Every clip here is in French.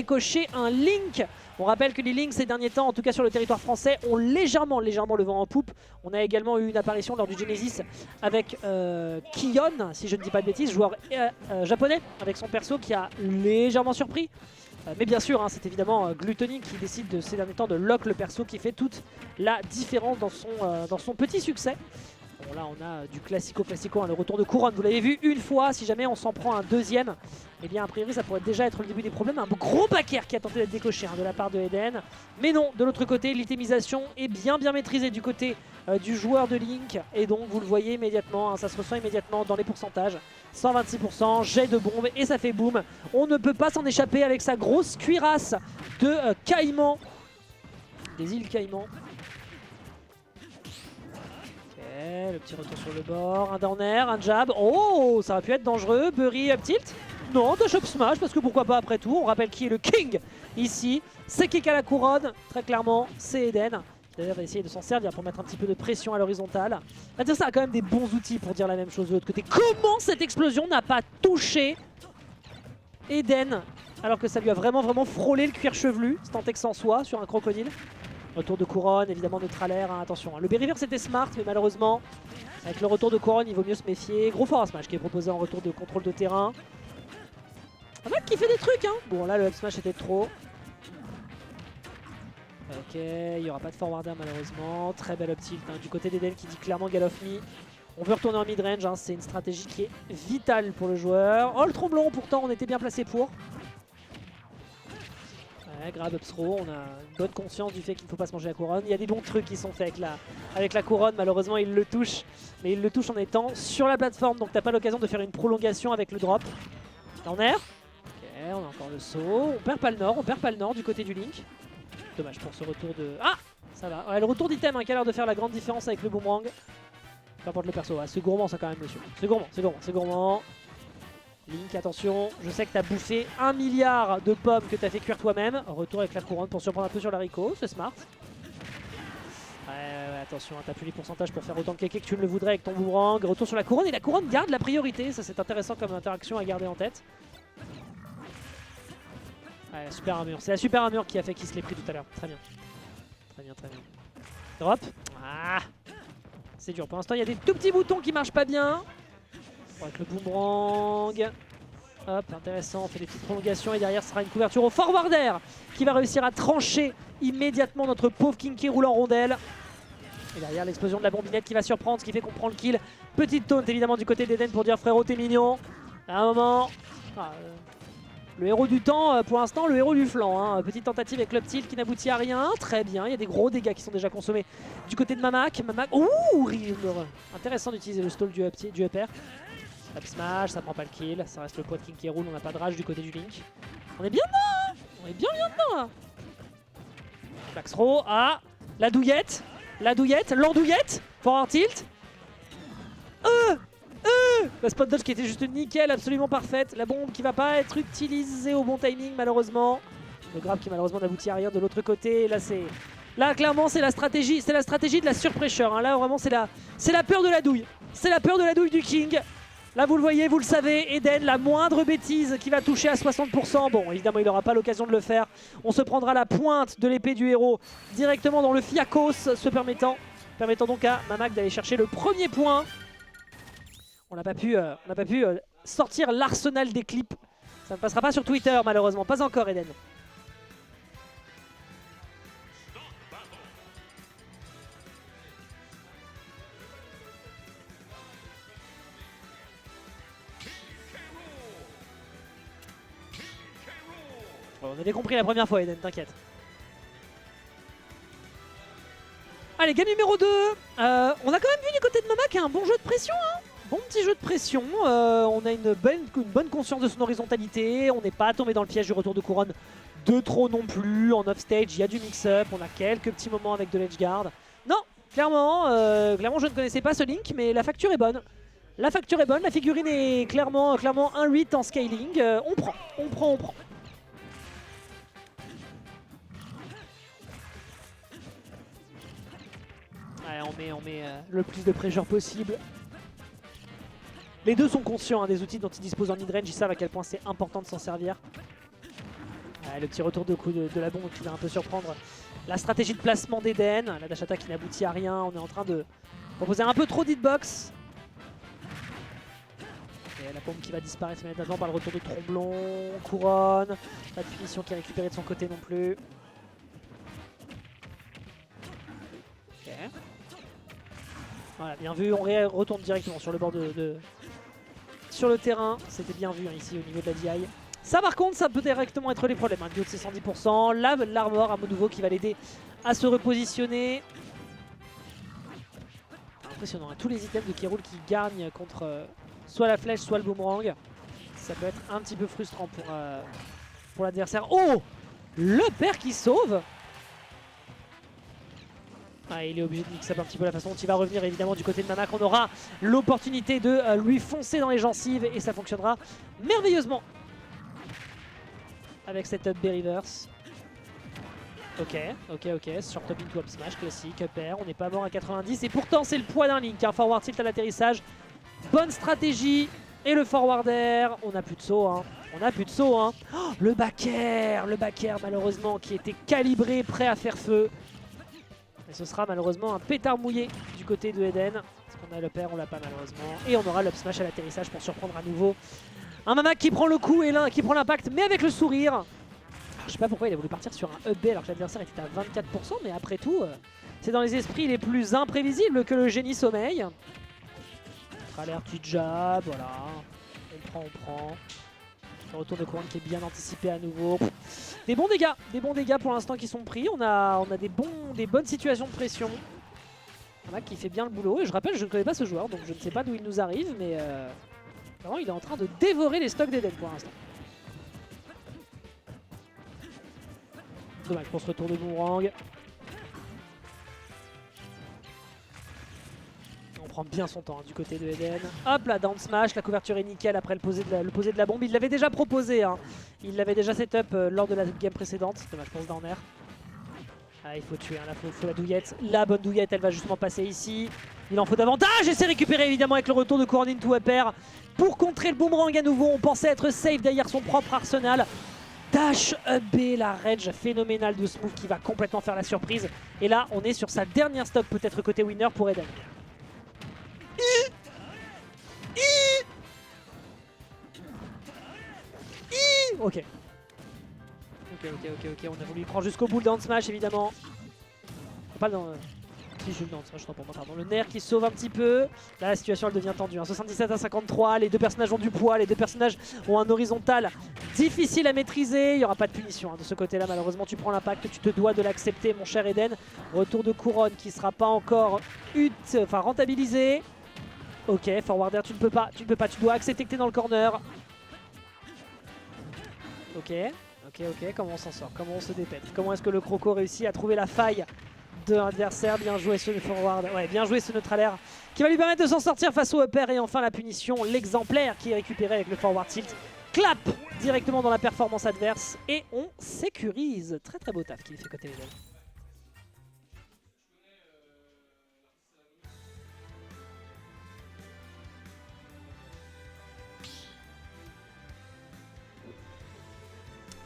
décocher un Link. On rappelle que les Links ces derniers temps, en tout cas sur le territoire français, ont légèrement le vent en poupe. On a également eu une apparition lors du Genesis avec Kion, si je ne dis pas de bêtises, joueur japonais avec son perso qui a légèrement surpris. Mais bien sûr, hein, c'est évidemment Gluttony qui décide ces derniers temps de lock le perso qui fait toute la différence dans son petit succès. Bon là on a du classico, hein, le retour de couronne, vous l'avez vu une fois, si jamais on s'en prend un deuxième, eh bien a priori ça pourrait déjà être le début des problèmes. Un gros backer qui a tenté d'être décoché hein, de la part de Eden. Mais non, de l'autre côté, l'itemisation est bien maîtrisée du côté du joueur de Link. Et donc vous le voyez immédiatement, hein, ça se ressent immédiatement dans les pourcentages. 126%, jet de bombe et ça fait boum. On ne peut pas s'en échapper avec sa grosse cuirasse de Caïman, des îles Caïman. Le petit retour sur le bord, un down air, un jab. Oh, ça aurait pu être dangereux. Burry up tilt. Non, de shop smash, parce que pourquoi pas après tout. On rappelle qui est le king ici. C'est Kek à la couronne, très clairement, c'est Eden. D'ailleurs, va essayer de s'en servir pour mettre un petit peu de pression à l'horizontale. Ça a quand même des bons outils pour dire la même chose de l'autre côté. Comment cette explosion n'a pas touché Eden alors que ça lui a vraiment frôlé le cuir chevelu, c'est tant que ça en soit, sur un crocodile. Retour de couronne, évidemment neutralaire, hein, attention. Hein. Le Berryver c'était smart, mais malheureusement, avec le retour de couronne, il vaut mieux se méfier. Gros forward smash qui est proposé en retour de contrôle de terrain. Un mec qui fait des trucs, hein. Bon là le up smash était trop. Ok, il n'y aura pas de forwarder malheureusement. Très belle up tilt hein, du côté d'Eden qui dit clairement get off me. On veut retourner en mid-range, hein. C'est une stratégie qui est vitale pour le joueur. Oh le tromblon, pourtant on était bien placé pour. Ouais, grab up throw, on a une bonne conscience du fait qu'il ne faut pas se manger la couronne. Il y a des bons trucs qui sont faits avec la couronne, malheureusement il le touche. Mais il le touche en étant sur la plateforme, donc t'as pas l'occasion de faire une prolongation avec le drop. En air. Ok, on a encore le saut. On perd pas le nord du côté du Link. Dommage pour ce retour de... Ah, ça va. Ouais, le retour d'item hein, qui a l'air de faire la grande différence avec le boomerang. Peu importe le perso, ouais, c'est gourmand ça quand même monsieur. C'est gourmand. Link, attention, je sais que tu as bouffé 1 milliard de pommes que tu as fait cuire toi-même. Retour avec la couronne pour surprendre un peu sur la Rico, c'est smart. Ouais, attention, tu n'as plus les pourcentages pour faire autant de kéké que tu ne le voudrais avec ton boomerang. Retour sur la couronne et la couronne garde la priorité, ça c'est intéressant comme interaction à garder en tête. Ouais, la super armure, c'est la super armure qui a fait qu'il se l'ait pris tout à l'heure, très bien. Drop, ah, c'est dur, pour l'instant il y a des tout petits boutons qui marchent pas bien. Avec le boomerang. Hop, intéressant, on fait des petites prolongations et derrière ce sera une couverture au forwarder qui va réussir à trancher immédiatement notre pauvre King qui roule en rondelle. Et derrière l'explosion de la bombinette qui va surprendre, ce qui fait qu'on prend le kill. Petite taunt évidemment du côté d'Eden pour dire frérot t'es mignon. À un moment, le héros du temps pour l'instant, le héros du flanc. Hein. Petite tentative avec l'up tilt qui n'aboutit à rien. Très bien, il y a des gros dégâts qui sont déjà consommés du côté de Mamak. Ouh, intéressant d'utiliser le stall du up air. Up smash, ça prend pas le kill, ça reste le poids de King qui roule, on n'a pas de rage du côté du Link. On est bien dedans, hein. On est bien dedans là. Max throw, ah, la douillette, l'andouillette, forward tilt. La spot dodge qui était juste nickel, absolument parfaite. La bombe qui va pas être utilisée au bon timing malheureusement. Le grab qui malheureusement n'aboutit à rien de l'autre côté. Là clairement c'est la stratégie de la surpressure. Hein. Là vraiment c'est la peur de la douille. C'est la peur de la douille du King. Là vous le voyez, vous le savez, Eden, la moindre bêtise qui va toucher à 60%. Bon, évidemment, il n'aura pas l'occasion de le faire. On se prendra la pointe de l'épée du héros directement dans le fiacos, permettant donc à Mamak d'aller chercher le premier point. On n'a pas pu sortir l'arsenal des clips. Ça ne passera pas sur Twitter, malheureusement. Pas encore, Eden. Bon, on avait compris la première fois, Eden, t'inquiète. Allez, game numéro 2. On a quand même vu du côté de Mamak un bon jeu de pression. Hein. Bon petit jeu de pression. On a une bonne conscience de son horizontalité. On n'est pas tombé dans le piège du retour de couronne de trop non plus. En off-stage, il y a du mix-up. On a quelques petits moments avec de l'edge-guard. Non, clairement, je ne connaissais pas ce Link, mais la facture est bonne. La figurine est clairement 1-8 en scaling. On prend. Ouais, on met le plus de pressure possible. Les deux sont conscients hein, des outils dont ils disposent en mid-range, ils savent à quel point c'est important de s'en servir. Ouais, le petit retour de coup de la bombe qui va un peu surprendre la stratégie de placement d'Eden. La dash attack qui n'aboutit à rien. On est en train de proposer un peu trop d'hitbox. Et la bombe qui va disparaître immédiatement par le retour de Tromblon. Couronne. Pas de punition qui est récupérée de son côté non plus. Ok. Voilà, bien vu. On retourne directement sur le bord sur le terrain. C'était bien vu hein, ici au niveau de la DI. Ça par contre, ça peut directement être les problèmes. Un duo de ses 110%. L'armor à nouveau qui va l'aider à se repositionner. Impressionnant. Hein. Tous les items de K.Rool qui gagnent contre soit la flèche, soit le boomerang. Ça peut être un petit peu frustrant pour l'adversaire. Oh, le père qui sauve. Ah, il est obligé de mix up un petit peu la façon dont il va revenir évidemment du côté de Mamak. On aura l'opportunité de lui foncer dans les gencives et ça fonctionnera merveilleusement. Avec cette up B reverse. Ok. Short up into up smash classique, up air. On n'est pas mort à 90 et pourtant c'est le poids d'un Link. Hein. Forward tilt à l'atterrissage. Bonne stratégie. Et le forward air. On n'a plus de saut. Hein. Oh, le back air malheureusement qui était calibré, prêt à faire feu. Et ce sera malheureusement un pétard mouillé du côté de Eden. Parce qu'on a le pair, on l'a pas malheureusement. Et on aura l'up smash à l'atterrissage pour surprendre à nouveau. Un Mamak qui prend le coup et l'un qui prend l'impact, mais avec le sourire. Alors, je sais pas pourquoi il a voulu partir sur un up B alors que l'adversaire était à 24%, mais après tout, c'est dans les esprits les plus imprévisibles que le génie sommeille. L'air qui jab, voilà. On prend. Le retour de couronne qui est bien anticipé à nouveau. Des bons dégâts pour l'instant qui sont pris. On a des bonnes situations de pression. Mamak qui fait bien le boulot. Et je rappelle, je ne connais pas ce joueur, donc je ne sais pas d'où il nous arrive, mais vraiment, il est en train de dévorer les stocks d'Eden pour l'instant. Dommage pour ce retour de boomerang. On prend bien son temps hein, du côté de Eden. Hop là, down smash, la couverture est nickel après le poser de la bombe. Il l'avait déjà proposé, hein. Il l'avait déjà setup lors de la game précédente. Dommage pour ce down air. Ah, il faut tuer, hein, là, faut la douillette. La bonne douillette, elle va justement passer ici. Il en faut davantage et c'est récupéré évidemment avec le retour de couronne into up air. Pour contrer le boomerang à nouveau, on pensait être safe derrière son propre arsenal. Dash up B, la rage phénoménale de Smooth qui va complètement faire la surprise. Et là, on est sur sa dernière stock peut-être côté winner pour Eden. Ok. On a voulu prendre jusqu'au bout le down smash évidemment. Pas dans... Si je le down smash, pardon. Le nerf qui sauve un petit peu. Là la situation elle devient tendue. Hein. 77 à 53, les deux personnages ont du poids, les deux personnages ont un horizontal difficile à maîtriser. Il n'y aura pas de punition hein, de ce côté-là. Malheureusement tu prends l'impact, tu te dois de l'accepter mon cher Eden. Retour de couronne qui ne sera pas encore rentabilisé. Ok, forward air, tu ne peux pas, tu dois accepter que tu es dans le corner. Ok, comment on s'en sort, comment on se dépète, comment est-ce que le Croco réussit à trouver la faille de l'adversaire. Bien joué ce forward, ouais, bien joué ce neutral air qui va lui permettre de s'en sortir face au upper. Et enfin la punition, l'exemplaire qui est récupéré avec le forward tilt. Clap directement dans la performance adverse et on sécurise. Très très beau taf qu'il fait côté Eden.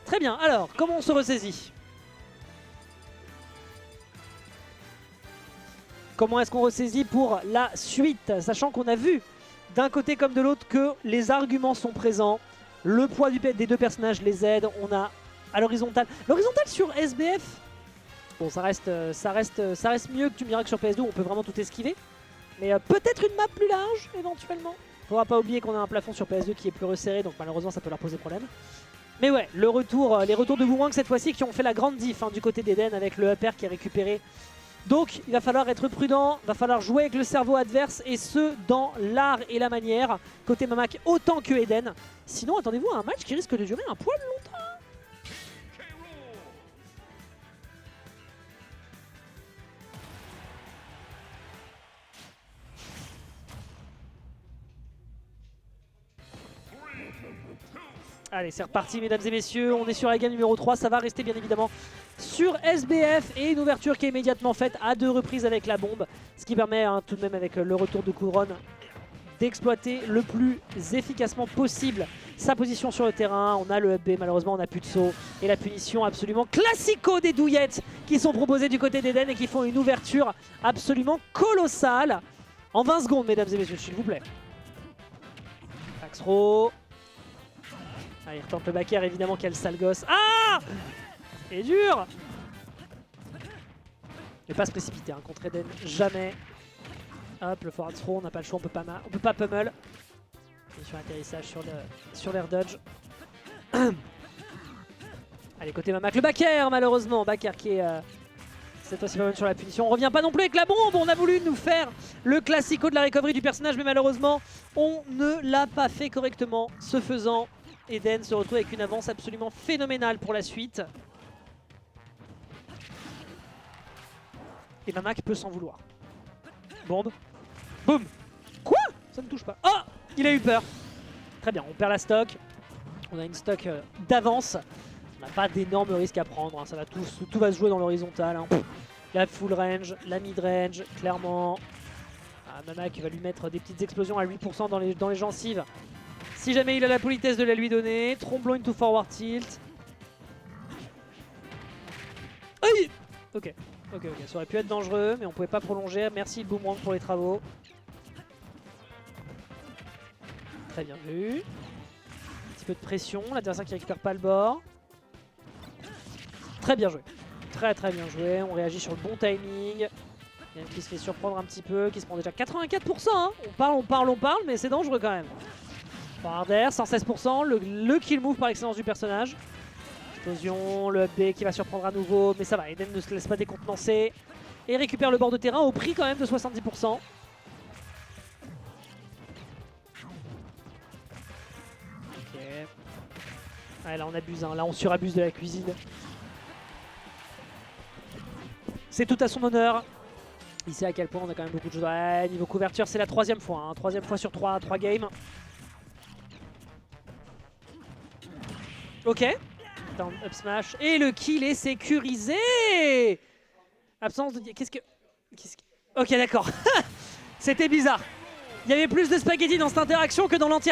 Très bien, alors, comment on se ressaisit? Comment est-ce qu'on ressaisit pour la suite? Sachant qu'on a vu d'un côté comme de l'autre que les arguments sont présents. Le poids des deux personnages les aide. On a à l'horizontale. L'horizontale sur SBF, bon ça reste mieux que tu me diras que sur PS2 on peut vraiment tout esquiver. Mais peut-être une map plus large éventuellement. Faudra pas oublier qu'on a un plafond sur PS2 qui est plus resserré, donc malheureusement ça peut leur poser problème. Mais ouais, les retours de boomerang cette fois-ci qui ont fait la grande diff hein, du côté d'Eden avec le upper qui est récupéré. Donc il va falloir être prudent, il va falloir jouer avec le cerveau adverse et ce dans l'art et la manière. Côté Mamak autant que Eden. Sinon attendez-vous à un match qui risque de durer un poil longtemps. Allez, c'est reparti mesdames et messieurs, on est sur la game numéro 3, ça va rester bien évidemment sur SBF et une ouverture qui est immédiatement faite à 2 reprises avec la bombe. Ce qui permet hein, tout de même avec le retour de couronne d'exploiter le plus efficacement possible sa position sur le terrain. On a le up B, malheureusement on n'a plus de saut. Et la punition absolument classico des douillettes qui sont proposées du côté d'Eden et qui font une ouverture absolument colossale. En 20 secondes, mesdames et messieurs, s'il vous plaît. Axro. Ah, il retente le back air, évidemment, quel sale gosse. Ah! C'est dur! Ne pas se précipiter, hein, contre Eden, jamais. Hop, le forward throw, on n'a pas le choix, on peut pas pummel. Et sur l'atterrissage, sur l'air dodge. Allez, côté Mamak, le back air, malheureusement. Back air qui est cette fois-ci pas même sur la punition. On revient pas non plus avec la bombe, on a voulu nous faire le classico de la recovery du personnage, mais malheureusement, on ne l'a pas fait correctement. Ce faisant, Eden se retrouve avec une avance absolument phénoménale pour la suite. Et Mamak peut s'en vouloir. Bombe. Boum. Quoi? Ça ne touche pas. Oh! Il a eu peur. Très bien, on perd la stock. On a une stock d'avance. On n'a pas d'énormes risques à prendre. Hein. Ça va tout va se jouer dans l'horizontale. Hein. La full range, la mid range, clairement. Ah, Mamak va lui mettre des petites explosions à 8% dans les gencives. Si jamais il a la politesse de la lui donner. Tromblon into forward tilt. Aïe! Ok. Ok, ça aurait pu être dangereux, mais on pouvait pas prolonger. Merci le boomerang pour les travaux. Très bien vu. Un petit peu de pression, l'adversaire qui récupère pas le bord. Très bien joué. Très bien joué. On réagit sur le bon timing. Yann qui se fait surprendre un petit peu, qui se prend déjà 84%. Hein. On parle, mais c'est dangereux quand même. Forward air, 116%. Le kill move par excellence du personnage. Explosion, le up B qui va surprendre à nouveau, mais ça va, Eden ne se laisse pas décontenancer et récupère le bord de terrain au prix quand même de 70%. Ok. Ouais, là on abuse, hein. Là on surabuse de la cuisine. C'est tout à son honneur. Il sait à quel point on a quand même beaucoup de choses. Ouais, niveau couverture, c'est la troisième fois, hein. Troisième fois sur 3 games. Ok. Down, up smash. Et le kill est sécurisé. Absence de... Qu'est-ce que... Ok, d'accord. C'était bizarre. Il y avait plus de spaghetti dans cette interaction que dans l'entière.